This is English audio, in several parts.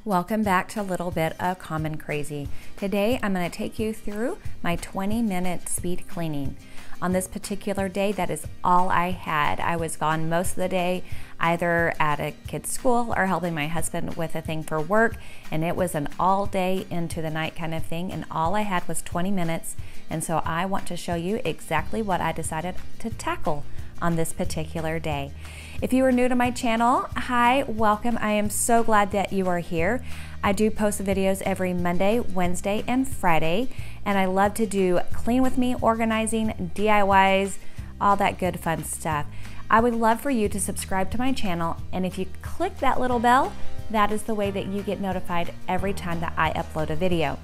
Welcome back to a little bit of Common Crazy. Today I'm going to take you through my 20-minute speed cleaning. On this particular day, that is all I had. I was gone most of the day, either at a kid's school or helping my husband with a thing for work, and it was an all day into the night kind of thing, and all I had was 20 minutes, and so I want to show you exactly what I decided to tackle on this particular day. If you are new to my channel, hi, welcome. I am so glad that you are here. I do post videos every Monday, Wednesday, and Friday, and I love to do clean with me, organizing, DIYs, all that good fun stuff. I would love for you to subscribe to my channel, and if you click that little bell, that is the way that you get notified every time that I upload a video.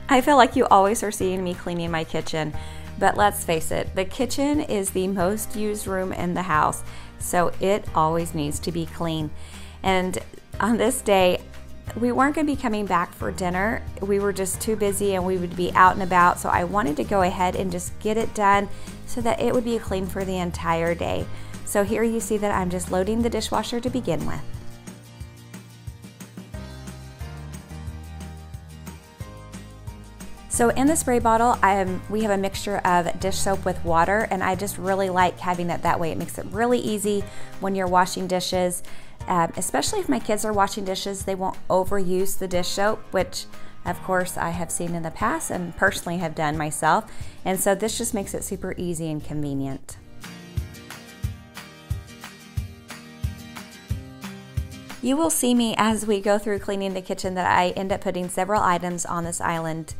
I feel like you always are seeing me cleaning my kitchen, but let's face it, the kitchen is the most used room in the house, so it always needs to be clean. And on this day, we weren't going to be coming back for dinner. We were just too busy and we would be out and about, so I wanted to go ahead and just get it done so that it would be clean for the entire day. So here you see that I'm just loading the dishwasher to begin with. So in the spray bottle, we have a mixture of dish soap with water, and I just really like having it that way. It makes it really easy when you're washing dishes, especially if my kids are washing dishes. They won't overuse the dish soap, which of course I have seen in the past and personally have done myself. And so this just makes it super easy and convenient. You will see me as we go through cleaning the kitchen that I end up putting several items on this island.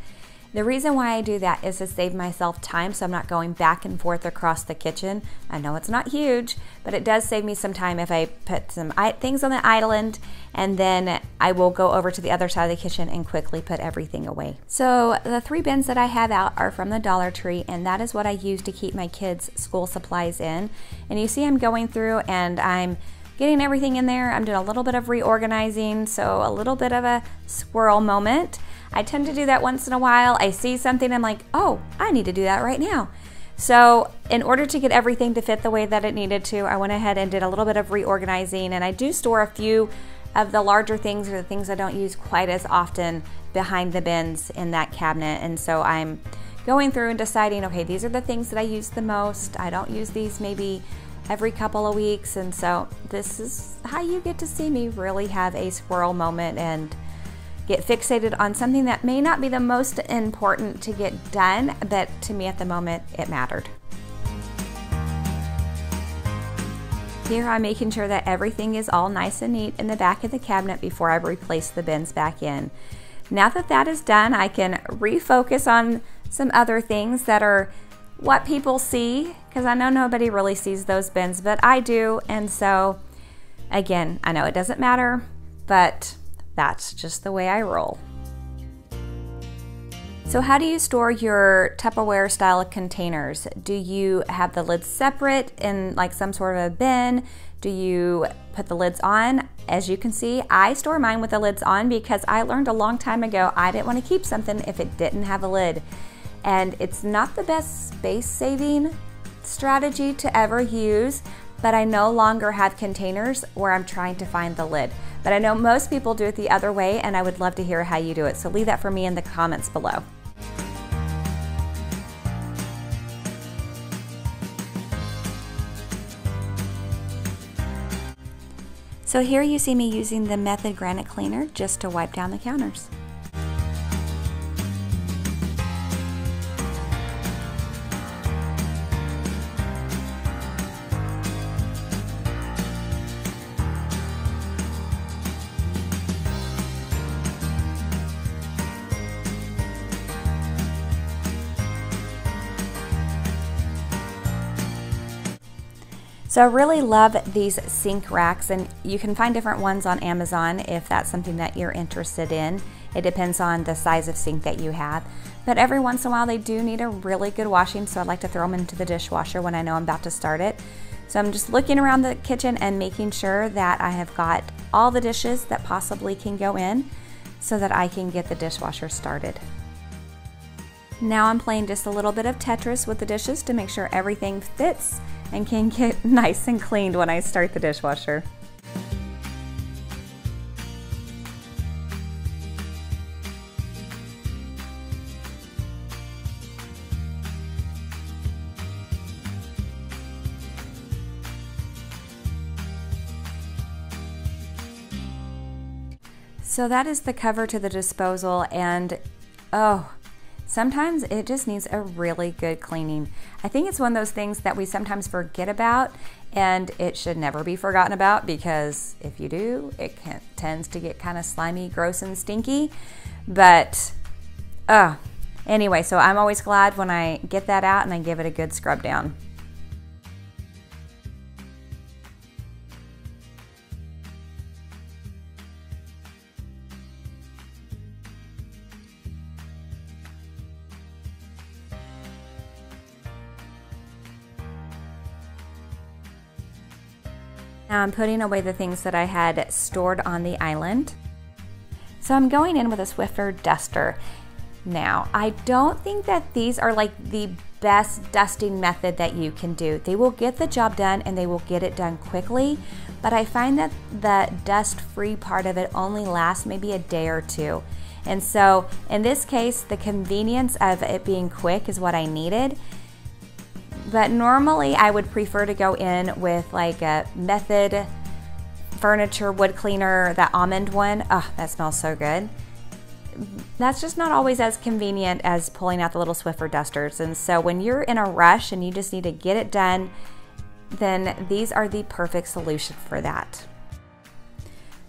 The reason why I do that is to save myself time, so I'm not going back and forth across the kitchen. I know it's not huge, but it does save me some time if I put some things on the island, and then I will go over to the other side of the kitchen and quickly put everything away. So the 3 bins that I have out are from the Dollar Tree, and that is what I use to keep my kids' school supplies in. And you see I'm going through and I'm getting everything in there. I'm doing a little bit of reorganizing, so a little bit of a squirrel moment. I tend to do that once in a while. I see something, I'm like, oh, I need to do that right now. So in order to get everything to fit the way that it needed to, I went ahead and did a little bit of reorganizing, and I do store a few of the larger things or the things I don't use quite as often behind the bins in that cabinet. And so I'm going through and deciding, okay, these are the things that I use the most. I don't use these maybe every couple of weeks, and so this is how you get to see me really have a squirrel moment and get fixated on something that may not be the most important to get done, but to me at the moment it mattered. Here I'm making sure that everything is all nice and neat in the back of the cabinet before I replace the bins back in. Now that that is done, I can refocus on some other things that are what people see, because I know nobody really sees those bins, but I do. And so again, I know it doesn't matter, but that's just the way I roll. So how do you store your Tupperware style containers? Do you have the lids separate in like some sort of a bin? Do you put the lids on? As you can see, I store mine with the lids on because I learned a long time ago I didn't want to keep something if it didn't have a lid. And it's not the best space saving strategy to ever use, but I no longer have containers where I'm trying to find the lid. But I know most people do it the other way, and I would love to hear how you do it. So leave that for me in the comments below. So here you see me using the Method Granite Cleaner just to wipe down the counters. So I really love these sink racks, and you can find different ones on Amazon if that's something that you're interested in. It depends on the size of sink that you have. But every once in a while they do need a really good washing, so I like to throw them into the dishwasher when I know I'm about to start it. So I'm just looking around the kitchen and making sure that I have got all the dishes that possibly can go in so that I can get the dishwasher started. Now I'm playing just a little bit of Tetris with the dishes to make sure everything fits and can get nice and cleaned when I start the dishwasher. So that is the cover to the disposal, and oh, sometimes it just needs a really good cleaning. I think it's one of those things that we sometimes forget about, and it should never be forgotten about, because if you do, it tends to get kind of slimy, gross, and stinky. But anyway, so I'm always glad when I get that out and I give it a good scrub down. Now I'm putting away the things that I had stored on the island. So I'm going in with a Swiffer duster. Now, I don't think that these are like the best dusting method that you can do. They will get the job done and they will get it done quickly, but I find that the dust-free part of it only lasts maybe a day or two. And so in this case, the convenience of it being quick is what I needed. But normally I would prefer to go in with like a Method furniture wood cleaner, that almond one. Oh, that smells so good. That's just not always as convenient as pulling out the little Swiffer dusters. And so when you're in a rush and you just need to get it done, then these are the perfect solution for that.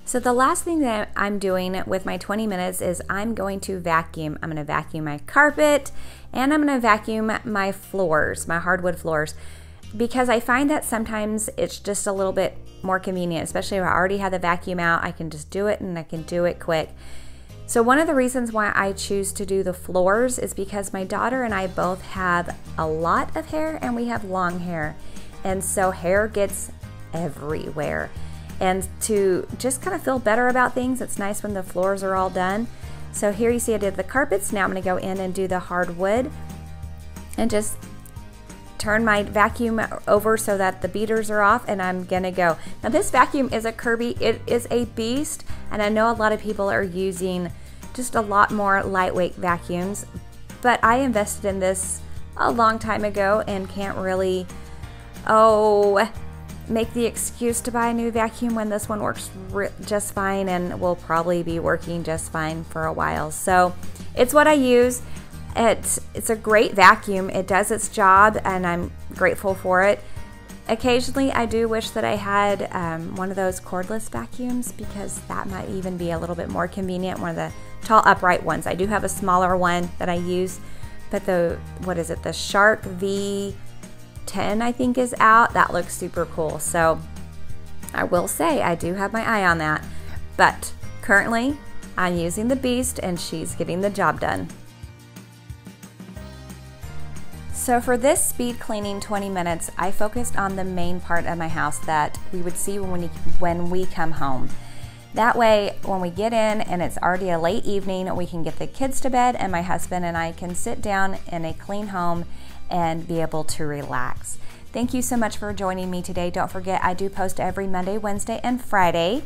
So the last thing that I'm doing with my 20 minutes is I'm going to vacuum. I'm going to vacuum my carpet, and I'm going to vacuum my floors, my hardwood floors, because I find that sometimes it's just a little bit more convenient, especially if I already have the vacuum out. I can just do it, and I can do it quick. So one of the reasons why I choose to do the floors is because my daughter and I both have a lot of hair, and we have long hair, and so hair gets everywhere. And to just kind of feel better about things, it's nice when the floors are all done. So here you see I did the carpets. Now I'm going to go in and do the hardwood and just turn my vacuum over so that the beaters are off, and I'm going to go. Now this vacuum is a Kirby. It is a beast, and I know a lot of people are using just a lot more lightweight vacuums, but I invested in this a long time ago and can't really, make the excuse to buy a new vacuum when this one works just fine and will probably be working just fine for a while. So it's what I use. It's a great vacuum. It does its job, and I'm grateful for it. Occasionally I do wish that I had one of those cordless vacuums, because that might even be a little bit more convenient, one of the tall upright ones. I do have a smaller one that I use, but the Shark V10 I think is out. That looks super cool. So I will say I do have my eye on that, but currently I'm using the Beast, and she's getting the job done. So for this speed cleaning 20 minutes, I focused on the main part of my house that we would see when we come home. That way, when we get in and it's already a late evening, we can get the kids to bed, and my husband and I can sit down in a clean home and be able to relax. Thank you so much for joining me today. Don't forget, I do post every Monday, Wednesday, and Friday.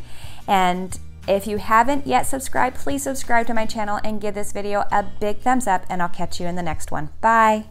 And if you haven't yet subscribed, please subscribe to my channel and give this video a big thumbs up, and I'll catch you in the next one. Bye.